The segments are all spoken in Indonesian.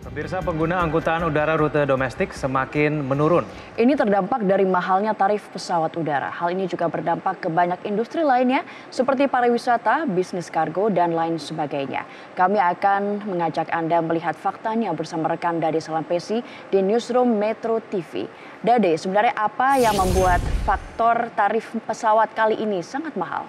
Pemirsa, pengguna angkutan udara rute domestik semakin menurun. Ini terdampak dari mahalnya tarif pesawat udara. Hal ini juga berdampak ke banyak industri lainnya seperti pariwisata, bisnis kargo, dan lain sebagainya. Kami akan mengajak Anda melihat faktanya bersama rekan Dade Salampesi di Newsroom Metro TV. Dade, sebenarnya apa yang membuat faktor tarif pesawat kali ini sangat mahal?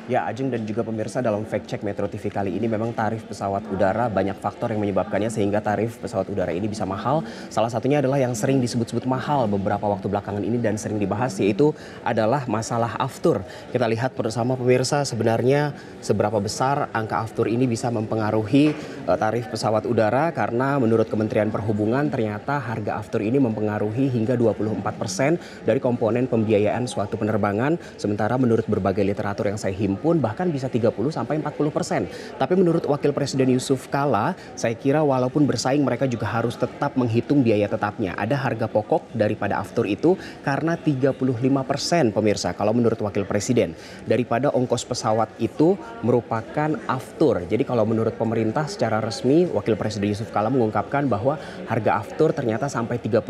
Ya, Ajeng dan juga pemirsa, dalam fact check Metro TV kali ini memang tarif pesawat udara banyak faktor yang menyebabkannya sehingga tarif pesawat udara ini bisa mahal. Salah satunya adalah yang sering disebut-sebut mahal beberapa waktu belakangan ini dan sering dibahas, yaitu adalah masalah aftur. Kita lihat bersama pemirsa sebenarnya seberapa besar angka aftur ini bisa mempengaruhi tarif pesawat udara, karena menurut Kementerian Perhubungan ternyata harga aftur ini mempengaruhi hingga 24% dari komponen pembiayaan suatu penerbangan. Sementara menurut berbagai literatur yang saya himpun bahkan bisa 30-40%. Tapi menurut Wakil Presiden Yusuf Kala, saya kira walaupun bersaing mereka juga harus tetap menghitung biaya tetapnya. Ada harga pokok daripada aftur itu karena 35% pemirsa kalau menurut Wakil Presiden daripada ongkos pesawat itu merupakan aftur. Jadi kalau menurut pemerintah secara resmi, Wakil Presiden Yusuf Kala mengungkapkan bahwa harga aftur ternyata sampai 35%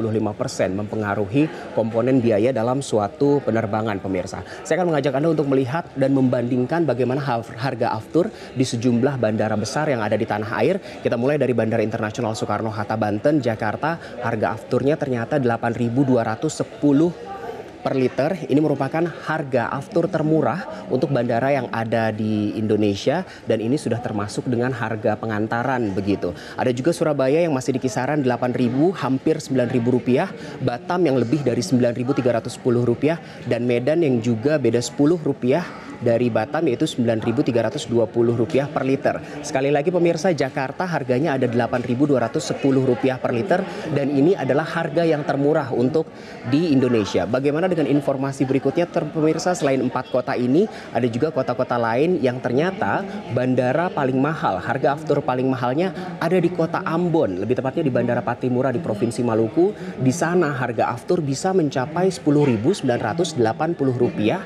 mempengaruhi komponen biaya dalam suatu penerbangan pemirsa. Saya akan mengajak Anda untuk melihat dan membandingkan bagaimana harga aftur di sejumlah bandara besar yang ada di tanah air. Kita mulai dari Bandara Internasional Soekarno-Hatta, Banten, Jakarta. Harga afturnya ternyata 8.210 per liter. Ini merupakan harga aftur termurah untuk bandara yang ada di Indonesia, dan ini sudah termasuk dengan harga pengantaran begitu. Ada juga Surabaya yang masih di kisaran 8.000, hampir 9.000 rupiah, Batam yang lebih dari 9.310 rupiah, dan Medan yang juga beda 10 rupiah dari Batam, yaitu 9.320 rupiah per liter. Sekali lagi pemirsa, Jakarta harganya ada 8.210 rupiah per liter, dan ini adalah harga yang termurah untuk di Indonesia. Bagaimana dengan informasi berikutnya pemirsa? Selain 4 kota ini, ada juga kota-kota lain yang ternyata bandara paling mahal, harga aftur paling mahalnya ada di kota Ambon, lebih tepatnya di Bandara Patimura di Provinsi Maluku. Di sana harga aftur bisa mencapai 10.980 rupiah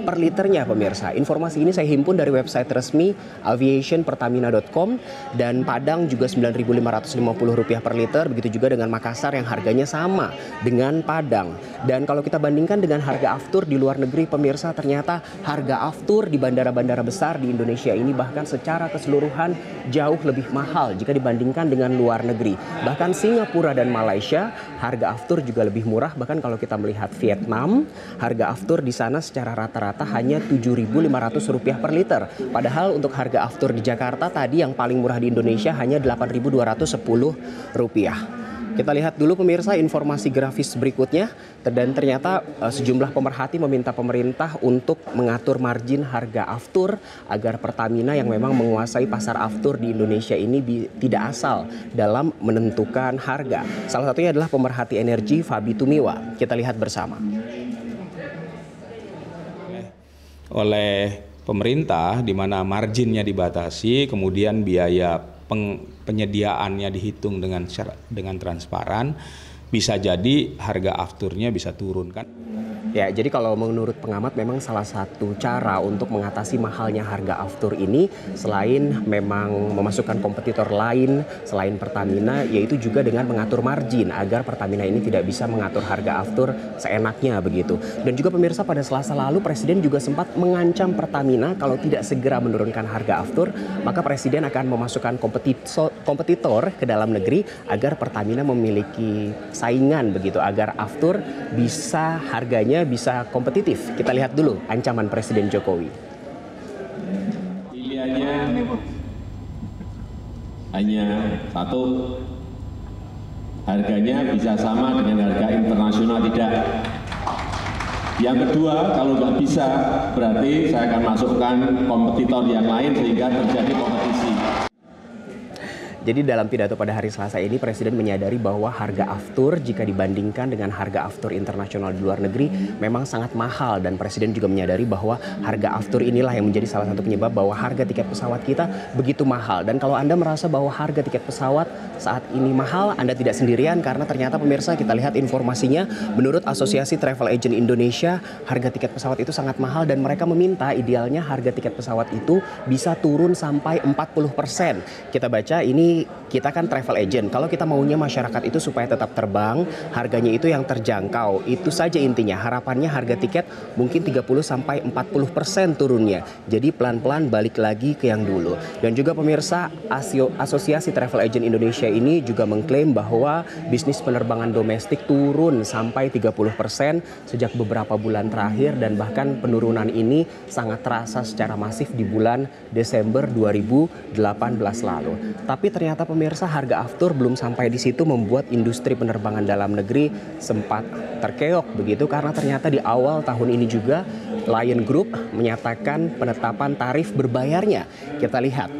per liternya pemirsa. Informasi ini saya himpun dari website resmi aviationpertamina.com, dan Padang juga 9.550 rupiah per liter. Begitu juga dengan Makassar yang harganya sama dengan Padang. Dan kalau kita bandingkan dengan harga aftur di luar negeri pemirsa, ternyata harga aftur di bandara-bandara besar di Indonesia ini bahkan secara keseluruhan jauh lebih mahal jika dibandingkan dengan luar negeri. Bahkan Singapura dan Malaysia harga aftur juga lebih murah. Bahkan kalau kita melihat Vietnam, harga aftur di sana secara rata-rata hanya 7.500 rupiah per liter. Padahal untuk harga aftur di Jakarta tadi yang paling murah di Indonesia hanya 8.210 rupiah. Kita lihat dulu pemirsa informasi grafis berikutnya, dan ternyata sejumlah pemerhati meminta pemerintah untuk mengatur margin harga aftur agar Pertamina yang memang menguasai pasar aftur di Indonesia ini tidak asal dalam menentukan harga. Salah satunya adalah pemerhati energi Fabi Tumiwa. Kita lihat bersama. Oleh pemerintah, di mana marginnya dibatasi, kemudian biaya penyediaannya dihitung dengan transparan, bisa jadi harga afturnya bisa turun kan. Ya, jadi kalau menurut pengamat memang salah satu cara untuk mengatasi mahalnya harga aftur ini, selain memang memasukkan kompetitor lain selain Pertamina, yaitu juga dengan mengatur margin agar Pertamina ini tidak bisa mengatur harga aftur seenaknya begitu. Dan juga pemirsa, pada Selasa lalu Presiden juga sempat mengancam Pertamina kalau tidak segera menurunkan harga aftur, maka Presiden akan memasukkan kompetitor ke dalam negeri agar Pertamina memiliki saingan begitu, agar aftur bisa harganya bisa kompetitif. Kita lihat dulu ancaman Presiden Jokowi. Pilihannya hanya satu, harganya bisa sama dengan harga internasional tidak. Yang kedua, kalau nggak bisa, berarti saya akan masukkan kompetitor yang lain sehingga terjadi kompetisi. Jadi dalam pidato pada hari Selasa ini, Presiden menyadari bahwa harga aftur jika dibandingkan dengan harga aftur internasional di luar negeri memang sangat mahal, dan Presiden juga menyadari bahwa harga aftur inilah yang menjadi salah satu penyebab bahwa harga tiket pesawat kita begitu mahal. Dan kalau Anda merasa bahwa harga tiket pesawat saat ini mahal, Anda tidak sendirian, karena ternyata pemirsa, kita lihat informasinya, menurut Asosiasi Travel Agent Indonesia, harga tiket pesawat itu sangat mahal dan mereka meminta idealnya harga tiket pesawat itu bisa turun sampai 40%. Kita baca ini kita kan travel agent. Kalau kita maunya masyarakat itu supaya tetap terbang, harganya itu yang terjangkau. Itu saja intinya. Harapannya harga tiket mungkin 30-40% turunnya. Jadi pelan-pelan balik lagi ke yang dulu. Dan juga pemirsa, Asosiasi Travel Agent Indonesia ini juga mengklaim bahwa bisnis penerbangan domestik turun sampai 30% sejak beberapa bulan terakhir, dan bahkan penurunan ini sangat terasa secara masif di bulan Desember 2018 lalu. Tapi ternyata pemirsa, harga aftur belum sampai di situ, membuat industri penerbangan dalam negeri sempat terkeok begitu, karena ternyata di awal tahun ini juga Lion Group menyatakan penetapan tarif berbayarnya. Kita lihat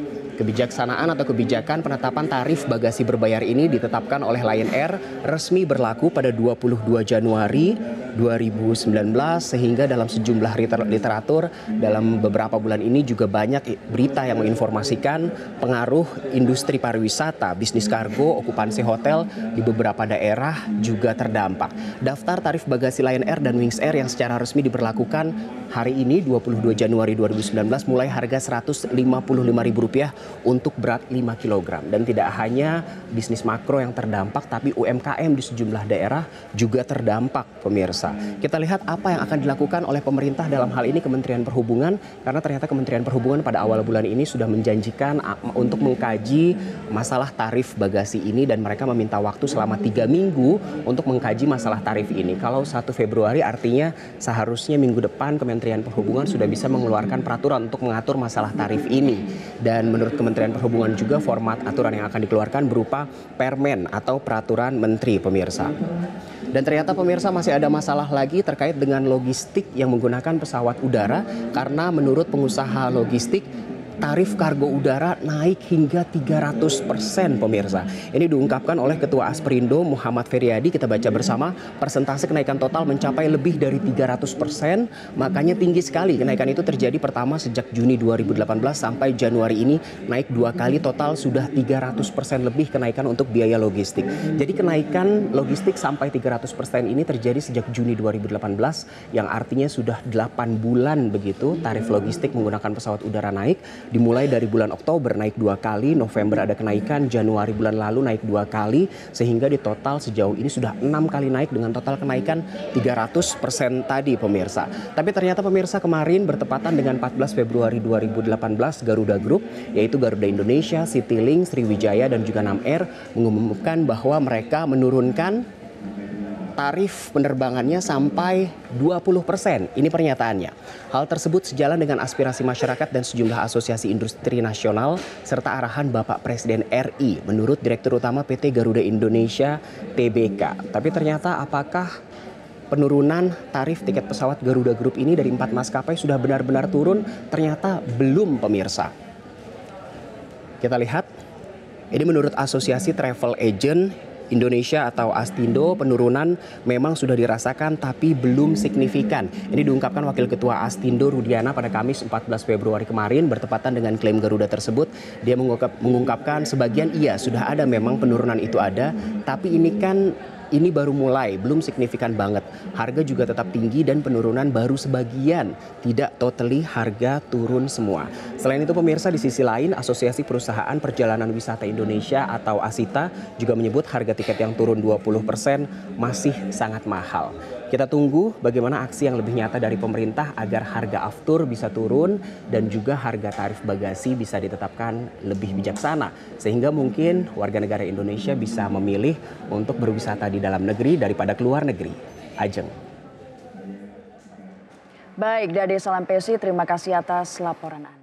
kebijaksanaan atau kebijakan penetapan tarif bagasi berbayar ini ditetapkan oleh Lion Air, resmi berlaku pada 22 Januari 2019, sehingga dalam sejumlah literatur dalam beberapa bulan ini juga banyak berita yang menginformasikan pengaruh industri pariwisata, bisnis kargo, okupansi hotel di beberapa daerah juga terdampak. Daftar tarif bagasi Lion Air dan Wings Air yang secara resmi diberlakukan hari ini 22 Januari 2019 mulai harga Rp155.000 untuk berat 5 kg. Dan tidak hanya bisnis makro yang terdampak, tapi UMKM di sejumlah daerah juga terdampak, pemirsa. Kita lihat apa yang akan dilakukan oleh pemerintah dalam hal ini Kementerian Perhubungan, karena ternyata Kementerian Perhubungan pada awal bulan ini sudah menjanjikan untuk mengkaji masalah tarif bagasi ini, dan mereka meminta waktu selama 3 minggu untuk mengkaji masalah tarif ini. Kalau 1 Februari artinya seharusnya minggu depan Kementerian Perhubungan sudah bisa mengeluarkan peraturan untuk mengatur masalah tarif ini. Dan menurut Kementerian Perhubungan juga format aturan yang akan dikeluarkan berupa permen atau peraturan menteri, pemirsa. Dan ternyata pemirsa masih ada masalah lagi terkait dengan logistik yang menggunakan pesawat udara, karena menurut pengusaha logistik tarif kargo udara naik hingga 300%, pemirsa. Ini diungkapkan oleh Ketua Asperindo Muhammad Feryadi. Kita baca bersama, persentase kenaikan total mencapai lebih dari 300%. Makanya tinggi sekali. Kenaikan itu terjadi pertama sejak Juni 2018 sampai Januari ini, naik 2 kali, total sudah 300% lebih kenaikan untuk biaya logistik. Jadi kenaikan logistik sampai 300% ini terjadi sejak Juni 2018, yang artinya sudah 8 bulan begitu tarif logistik menggunakan pesawat udara naik. Dimulai dari bulan Oktober naik 2 kali, November ada kenaikan, Januari bulan lalu naik 2 kali, sehingga di total sejauh ini sudah 6 kali naik dengan total kenaikan 300% tadi, pemirsa. Tapi ternyata pemirsa, kemarin bertepatan dengan 14 Februari 2018, Garuda Group, yaitu Garuda Indonesia, Citylink, Sriwijaya, dan juga Nam Air mengumumkan bahwa mereka menurunkan tarif penerbangannya sampai 20%. Ini pernyataannya. Hal tersebut sejalan dengan aspirasi masyarakat dan sejumlah asosiasi industri nasional serta arahan Bapak Presiden RI menurut Direktur Utama PT Garuda Indonesia Tbk. Tapi ternyata apakah penurunan tarif tiket pesawat Garuda Group ini dari 4 maskapai sudah benar-benar turun? Ternyata belum, pemirsa. Kita lihat. Ini menurut Asosiasi Travel Agent Indonesia atau Astindo, penurunan memang sudah dirasakan tapi belum signifikan. Ini diungkapkan Wakil Ketua Astindo Rudiana pada Kamis 14 Februari kemarin, bertepatan dengan klaim Garuda tersebut. Dia mengungkapkan sebagian iya sudah ada, memang penurunan itu ada, tapi ini baru mulai, belum signifikan banget. Harga juga tetap tinggi dan penurunan baru sebagian, tidak totally harga turun semua. Selain itu pemirsa, di sisi lain Asosiasi Perusahaan Perjalanan Wisata Indonesia atau ASITA juga menyebut harga tiket yang turun 20% masih sangat mahal. Kita tunggu bagaimana aksi yang lebih nyata dari pemerintah agar harga aftur bisa turun dan juga harga tarif bagasi bisa ditetapkan lebih bijaksana, sehingga mungkin warga negara Indonesia bisa memilih untuk berwisata di dalam negeri daripada keluar negeri. Ajeng. Baik, Dade Salampesi, terima kasih atas laporan Anda.